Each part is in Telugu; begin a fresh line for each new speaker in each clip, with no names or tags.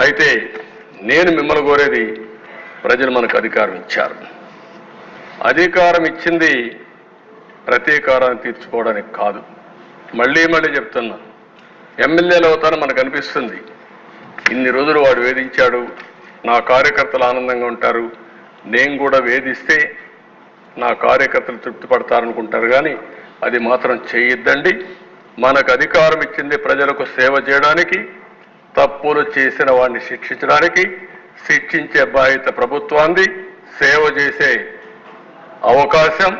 అయితే నేను మిమ్మల్ని కోరేది, ప్రజలు మనకు అధికారం ఇచ్చారు. అధికారం ఇచ్చింది ప్రతీకారాన్ని తీర్చుకోవడానికి కాదు. మళ్ళీ చెప్తున్నా, ఎమ్మెల్యేలు అవుతారని మనకు అనిపిస్తుంది. ఇన్ని రోజులు వాడు వేధించాడు, నా కార్యకర్తలు ఆనందంగా ఉంటారు, నేను కూడా వేధిస్తే నా కార్యకర్తలు తృప్తి పడతారనుకుంటారు. కానీ అది మాత్రం చేయొద్దండి. మనకు అధికారం ఇచ్చింది ప్రజలకు సేవ చేయడానికి, తప్పులు చేసిన వాడిని శిక్షించడానికి. శిక్షించే బాధ్యత ప్రభుత్వాన్ని, సేవ చేసే అవకాశం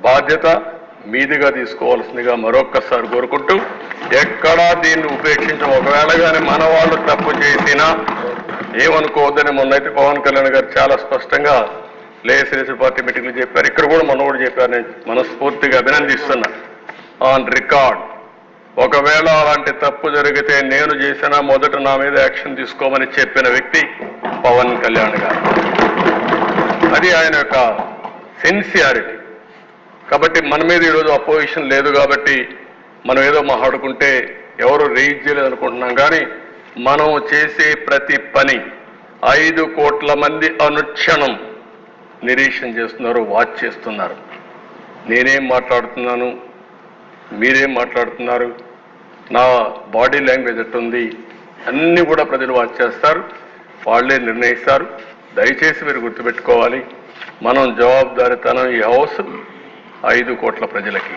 బాధ్యత మీదిగా తీసుకోవాల్సిందిగా మరొక్కసారి కోరుకుంటూ, ఎక్కడా దీన్ని ఉపేక్షించం. ఒకవేళ కానీ మన వాళ్ళు తప్పు చేసినా ఏమనుకోవద్దని మొన్నైతే పవన్ కళ్యాణ్ గారు చాలా స్పష్టంగా లేఎస్ఎల్ఎస్ పార్టీ మీటింగ్లు చెప్పారు. ఇక్కడ కూడా మొన్న కూడా చెప్పారు. నేను మనస్ఫూర్తిగా అభినందిస్తున్నా. ఆన్ రికార్డ్, ఒకవేళ అలాంటి తప్పు జరిగితే నేను చేసినా మొదట నా మీద యాక్షన్ తీసుకోమని చెప్పిన వ్యక్తి పవన్ కళ్యాణ్ గారు. అది ఆయన యొక్క సిన్సియారిటీ. కాబట్టి మన మీద ఈరోజు అపోజిషన్ లేదు కాబట్టి మనం ఏదో మాట్లాడుకుంటే ఎవరు రేజ్ చేయలేదు అనుకుంటున్నాం. కానీ మనం చేసే ప్రతి పని 5 కోట్ల మంది అనుక్షణం నిరీక్షణ చేస్తున్నారు, వాచ్ చేస్తున్నారు. నేనేం మాట్లాడుతున్నాను, మీరేం మాట్లాడుతున్నారు, నా బాడీ లాంగ్వేజ్ ఎట్టుంది, అన్నీ కూడా ప్రజలు వాచ్ చేస్తారు, వాళ్ళే నిర్ణయిస్తారు. దయచేసి మీరు గుర్తుపెట్టుకోవాలి, మనం జవాబుదారీతనం ఈ హౌస్ 5 కోట్ల ప్రజలకి.